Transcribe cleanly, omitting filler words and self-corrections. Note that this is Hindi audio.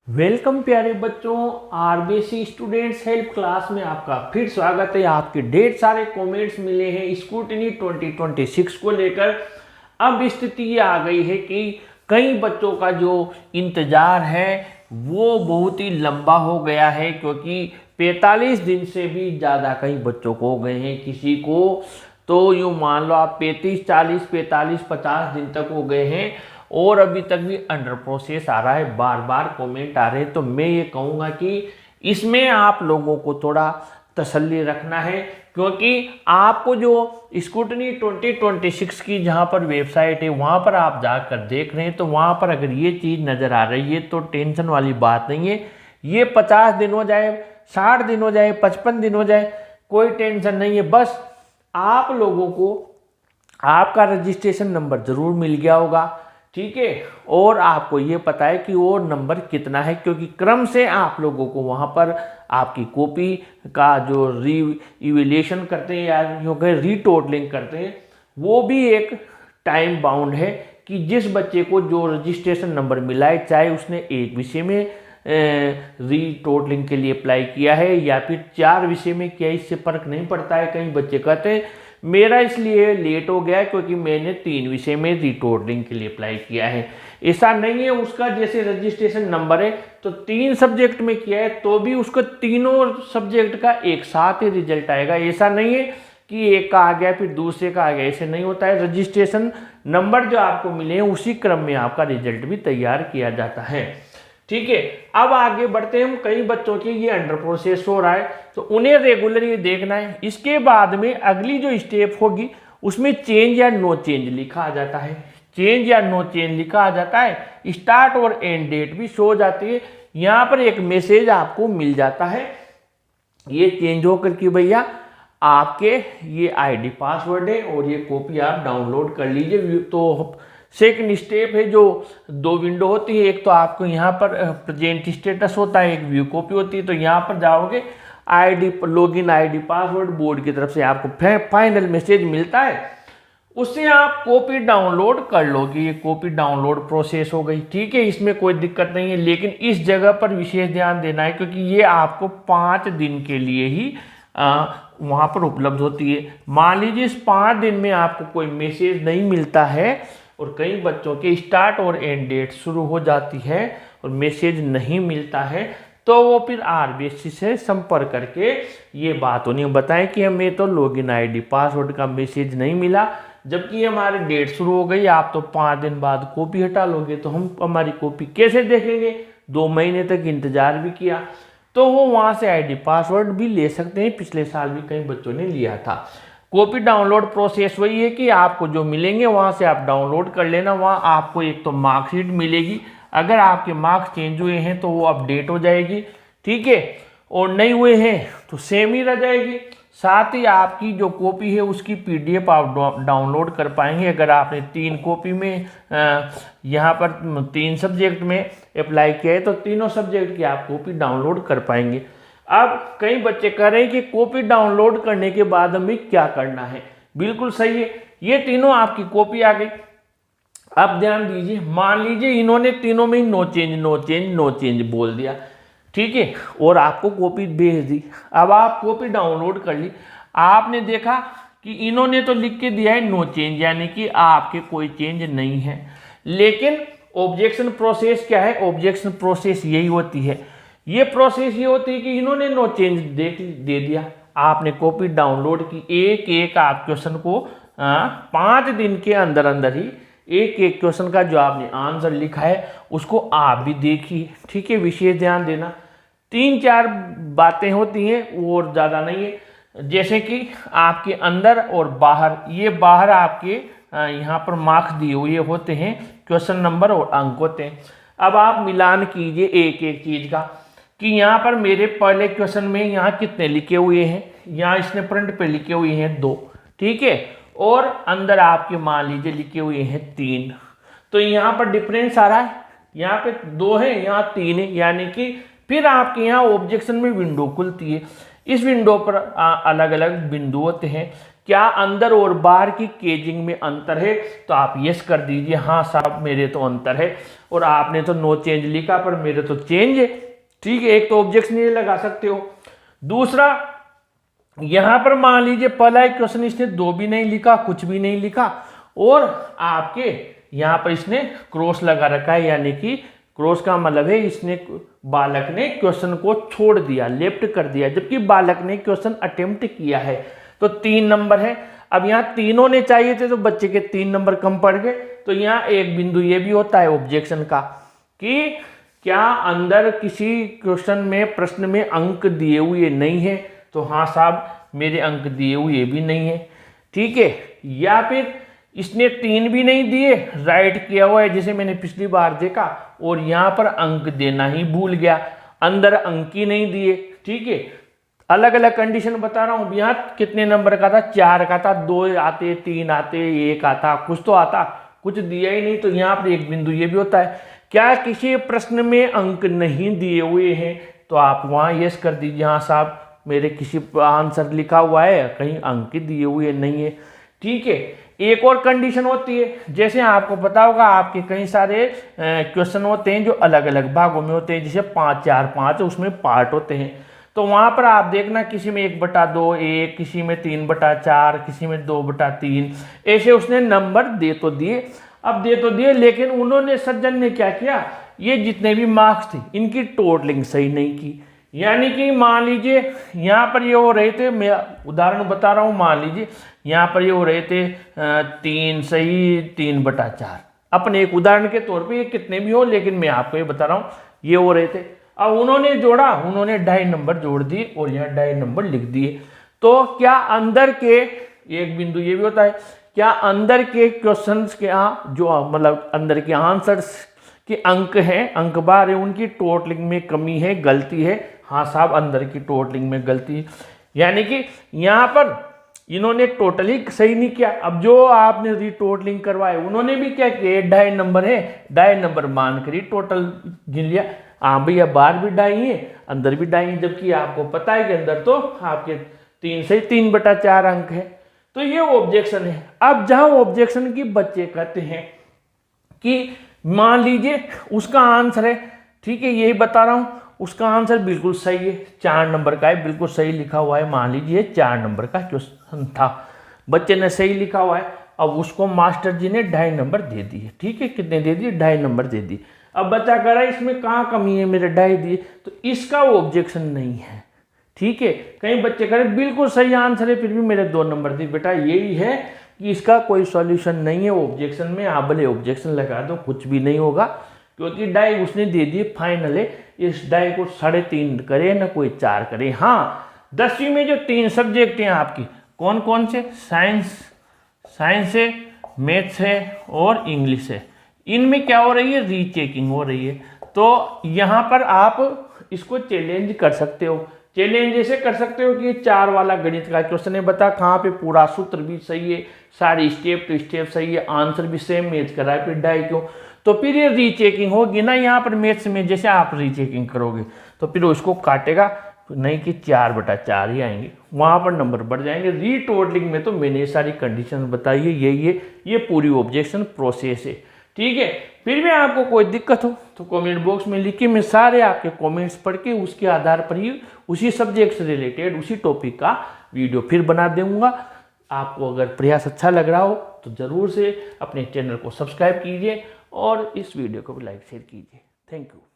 वेलकम प्यारे बच्चों, आरबीसी स्टूडेंट्स हेल्प क्लास में आपका फिर स्वागत है। आपके ढेर सारे कमेंट्स मिले हैं स्क्रूटनी 2026 को लेकर। अब स्थिति ये आ गई है कि कई बच्चों का जो इंतज़ार है वो बहुत ही लंबा हो गया है, क्योंकि 45 दिन से भी ज़्यादा कई बच्चों को हो गए हैं। किसी को तो यूँ मान लो आप 35, 40, 45, 50 दिन तक हो गए हैं और अभी तक भी अंडर प्रोसेस आ रहा है। बार बार कमेंट आ रहे हैं, तो मैं ये कहूँगा कि इसमें आप लोगों को थोड़ा तसल्ली रखना है, क्योंकि आपको जो स्क्रूटनी 2026 की जहाँ पर वेबसाइट है वहाँ पर आप जाकर देख रहे हैं, तो वहाँ पर अगर ये चीज़ नज़र आ रही है तो टेंशन वाली बात नहीं है। ये 50 दिन हो जाए, 60 दिन हो जाए, 55 दिन हो जाए, कोई टेंशन नहीं है। बस आप लोगों को आपका रजिस्ट्रेशन नंबर ज़रूर मिल गया होगा, ठीक है, और आपको ये पता है कि वो नंबर कितना है, क्योंकि क्रम से आप लोगों को वहाँ पर आपकी कॉपी का जो इवैल्यूएशन करते हैं या यूँ कहें रीटोटलिंग करते हैं, वो भी एक टाइम बाउंड है कि जिस बच्चे को जो रजिस्ट्रेशन नंबर मिला है, चाहे उसने एक विषय में रीटोटलिंग के लिए अप्लाई किया है या फिर 4 विषय में किया, इससे फर्क नहीं पड़ता है। कई बच्चे कहते हैं मेरा इसलिए लेट हो गया क्योंकि मैंने 3 विषय में रीटोटलिंग के लिए अप्लाई किया है। ऐसा नहीं है, उसका जैसे रजिस्ट्रेशन नंबर है तो 3 सब्जेक्ट में किया है तो भी उसको तीनों सब्जेक्ट का एक साथ ही रिजल्ट आएगा। ऐसा नहीं है कि एक का आ गया फिर दूसरे का आ गया, ऐसे नहीं होता है। रजिस्ट्रेशन नंबर जो आपको मिले हैं उसी क्रम में आपका रिजल्ट भी तैयार किया जाता है, ठीक है। अब आगे बढ़ते हैं हम। कई बच्चों के ये अंडर प्रोसेस हो रहा है तो उन्हें रेगुलर ये देखना है। इसके बाद में अगली जो स्टेप होगी उसमें चेंज या नो चेंज लिखा आ जाता है। चेंज या नो चेंज लिखा आ जाता है, स्टार्ट और एंड डेट भी शो हो जाती है। यहाँ पर एक मैसेज आपको मिल जाता है, ये चेंज होकर कि भैया आपके ये आईडी पासवर्ड है और ये कॉपी आप डाउनलोड कर लीजिए। तो सेकंड स्टेप है, जो 2 विंडो होती है, एक तो आपको यहाँ पर प्रेजेंट स्टेटस होता है, एक व्यू कॉपी होती है। तो यहाँ पर जाओगे, ID login ID password board की तरफ से आपको फाइनल मैसेज मिलता है, उससे आप कॉपी डाउनलोड कर लोगे। ये कॉपी डाउनलोड प्रोसेस हो गई, ठीक है, इसमें कोई दिक्कत नहीं है। लेकिन इस जगह पर विशेष ध्यान देना है, क्योंकि ये आपको 5 दिन के लिए ही वहाँ पर उपलब्ध होती है। मान लीजिए इस 5 दिन में आपको कोई मैसेज नहीं मिलता है और कई बच्चों के स्टार्ट और एंड डेट शुरू हो जाती है और मैसेज नहीं मिलता है, तो वो फिर आरबीएससी से संपर्क करके ये बात उन्हें बताएं कि हमें तो लॉगिन आईडी पासवर्ड का मैसेज नहीं मिला, जबकि हमारी डेट शुरू हो गई। आप तो 5 दिन बाद कॉपी हटा लोगे तो हम हमारी कॉपी कैसे देखेंगे? 2 महीने तक इंतजार भी किया, तो वो वहाँ से आईडी पासवर्ड भी ले सकते हैं। पिछले साल भी कई बच्चों ने लिया था। कॉपी डाउनलोड प्रोसेस वही है कि आपको जो मिलेंगे वहाँ से आप डाउनलोड कर लेना। वहाँ आपको एक तो मार्कशीट मिलेगी, अगर आपके मार्क्स चेंज हुए हैं तो वो अपडेट हो जाएगी, ठीक है, और नहीं हुए हैं तो सेम ही रह जाएगी। साथ ही आपकी जो कॉपी है उसकी पीडीएफ आप डाउनलोड कर पाएंगे। अगर आपने 3 कॉपी में यहाँ पर 3 सब्जेक्ट में अप्लाई किया है तो तीनों सब्जेक्ट की आप कॉपी डाउनलोड कर पाएंगे। अब कई बच्चे कह रहे हैं कि कॉपी डाउनलोड करने के बाद हमें क्या करना है। बिल्कुल सही है, ये तीनों आपकी कॉपी आ गई। अब ध्यान दीजिए, मान लीजिए इन्होंने तीनों में ही no change no change no change बोल दिया, ठीक है, और आपको कॉपी भेज दी। अब आप कॉपी डाउनलोड कर ली, आपने देखा कि इन्होंने तो लिख के दिया है नो चेंज, यानी कि आपके कोई चेंज नहीं है। लेकिन ऑब्जेक्शन प्रोसेस क्या है? ऑब्जेक्शन प्रोसेस यही होती है, ये प्रोसेस ये होती है कि इन्होंने नो चेंज दे दिया, आपने कॉपी डाउनलोड की, एक एक आप क्वेश्चन को 5 दिन के अंदर अंदर ही एक एक क्वेश्चन का जो आपने आंसर लिखा है उसको आप भी देखिए, ठीक है। विशेष ध्यान देना, 3-4 बातें होती हैं और ज़्यादा नहीं है, जैसे कि आपके अंदर और बाहर। ये बाहर आपके यहाँ पर मार्क्स दिए हुए होते हैं, क्वेश्चन नंबर और अंक होते हैं। अब आप मिलान कीजिए एक एक चीज़ का कि यहाँ पर मेरे पहले क्वेश्चन में यहाँ कितने लिखे हुए हैं, यहाँ इसने फ्रंट पे लिखे हुए हैं 2, ठीक है, और अंदर आपके मान लीजिए लिखे हुए हैं 3। तो यहाँ पर डिफरेंस आ रहा है, यहाँ पे 2 है, यहाँ 3 है, यानी कि फिर आपके यहाँ ऑब्जेक्शन में विंडो खुलती है। इस विंडो पर अलग अलग बिंदु होते हैं क्या अंदर और बाहर की केजिंग में अंतर है? तो आप यस कर दीजिए, हाँ साहब मेरे तो अंतर है। और आपने तो नो चेंज लिखा पर मेरे तो चेंज है। ठीक है, एक तो ऑब्जेक्शन ये लगा सकते हो। दूसरा, यहां पर मान लीजिए पहला एक क्वेश्चन इसने 2 भी नहीं लिखा, कुछ भी नहीं लिखा, और आपके यहां पर इसने क्रॉस लगा रखा है, यानी कि क्रॉस का मतलब है इसने बालक ने क्वेश्चन को छोड़ दिया, लेफ्ट कर दिया, जबकि बालक ने क्वेश्चन अटेम्प्ट किया है। तो 3 नंबर है। अब यहाँ तीनों ने चाहिए थे तो बच्चे के 3 नंबर कम पड़ गए। तो यहाँ एक बिंदु ये भी होता है ऑब्जेक्शन का कि क्या अंदर किसी क्वेश्चन में प्रश्न में अंक दिए हुए नहीं है? तो हाँ साहब मेरे अंक दिए हुए भी नहीं है। ठीक है, या फिर इसने 3 भी नहीं दिए, राइट किया हुआ है जैसे मैंने पिछली बार देखा, और यहाँ पर अंक देना ही भूल गया, अंदर अंक ही नहीं दिए। ठीक है, अलग अलग कंडीशन बता रहा हूँ। यहाँ कितने नंबर का था? 4 का था, 2 आते, 3 आते, 1 आता, कुछ तो आता, कुछ दिया ही नहीं। तो यहाँ पर एक बिंदु ये भी होता है। क्या किसी प्रश्न में अंक नहीं दिए हुए हैं? तो आप वहाँ यस कर दीजिए, हाँ साहब मेरे किसी आंसर लिखा हुआ है, कहीं अंक दिए हुए नहीं है। ठीक है, एक और कंडीशन होती है, जैसे आपको पता होगा आपके कई सारे क्वेश्चन होते हैं जो अलग अलग भागों में होते हैं, जैसे 5, 4, 5 उसमें पार्ट होते हैं। तो वहां पर आप देखना किसी में 1/2 1, किसी में 3/4, किसी में 2/3, ऐसे उसने नंबर दे तो दिए। अब दे तो दिए, लेकिन उन्होंने सज्जन ने क्या किया, ये जितने भी मार्क्स थे इनकी टोटलिंग सही नहीं की। यानी कि मान लीजिए यहाँ पर ये हो रहे थे, मैं उदाहरण बता रहा हूँ, मान लीजिए यहाँ पर ये हो रहे थे 3 सही 3/4, अपने एक उदाहरण के तौर पे, ये कितने भी हो लेकिन मैं आपको ये बता रहा हूँ ये हो रहे थे। अब उन्होंने जोड़ा, उन्होंने 2.5 नंबर जोड़ दिए और यहाँ 2.5 नंबर लिख दिए। तो क्या अंदर के, एक बिंदु ये भी होता है, क्या अंदर के क्वेश्चंस के जो मतलब अंदर के आंसर्स के अंक हैं, अंक बार है, उनकी टोटलिंग में कमी है, गलती है? हाँ साहब अंदर की टोटलिंग में गलती है। यानी कि यहाँ पर इन्होंने टोटली सही नहीं किया। अब जो आपने रीटोटलिंग करवाए उन्होंने भी क्या किया, 2.5 नंबर है, 2.5 नंबर मान कर ही टोटल गिन लिया। हाँ भैया बाहर भी 2.5 है, अंदर भी 2.5 है, जबकि आपको पता है कि अंदर तो आपके 3 से 3/4 अंक है। तो ये ऑब्जेक्शन है। अब जहां ऑब्जेक्शन की बच्चे कहते हैं कि मान लीजिए उसका आंसर है, ठीक है यही बता रहा हूं, उसका आंसर बिल्कुल सही है, 4 नंबर का है, बिल्कुल सही लिखा हुआ है। मान लीजिए 4 नंबर का क्वेश्चन था, बच्चे ने सही लिखा हुआ है। अब उसको मास्टर जी ने 2.5 नंबर दे दिए। ठीक है, कितने दे दिए? 2.5 नंबर दे दिए। अब बच्चा कह रहा है इसमें कहाँ कमी है, मेरे 2.5 दिए, तो इसका ऑब्जेक्शन नहीं है। ठीक है, कई बच्चे कह रहे बिल्कुल सही आंसर है फिर भी मेरे 2 नंबर दिए। बेटा यही है कि इसका कोई सॉल्यूशन नहीं है ऑब्जेक्शन में। आप भले ऑब्जेक्शन लगा दो कुछ भी नहीं होगा, क्योंकि 2.5 उसने दे दिए, फाइनल है। इस 2.5 को 3.5 करे ना कोई 4 करे। हाँ 10वीं में जो 3 सब्जेक्ट हैं आपकी कौन कौन से, साइंस है, मैथ्स है और इंग्लिश है, इनमें क्या हो रही है, रीचेकिंग हो रही है। तो यहाँ पर आप इसको चैलेंज कर सकते हो। चैलेंज ऐसे कर सकते हो कि 4 वाला गणित का क्वेश्चन है, बता कहाँ पे पूरा सूत्र भी सही है, सारी स्टेप टू स्टेप सही है, आंसर भी सेम मैच कर रहा है, फिर 2.5 क्यों? तो फिर ये रीचेकिंग होगी ना। यहाँ पर मैथ्स में जैसे आप रीचेकिंग करोगे तो फिर उसको काटेगा नहीं कि 4/4 ही आएंगे, वहाँ पर नंबर बढ़ जाएंगे। रीटोटलिंग में तो मैंने ये सारी कंडीशन बताई है, यही है, ये पूरी ऑब्जेक्शन प्रोसेस है। ठीक है, फिर भी आपको कोई दिक्कत हो तो कमेंट बॉक्स में लिखिए, मैं सारे आपके कमेंट्स पढ़ के उसके आधार पर ही उसी सब्जेक्ट से रिलेटेड उसी टॉपिक का वीडियो फिर बना दूंगा। आपको अगर प्रयास अच्छा लग रहा हो तो ज़रूर से अपने चैनल को सब्सक्राइब कीजिए और इस वीडियो को भी लाइक शेयर कीजिए। Thank you.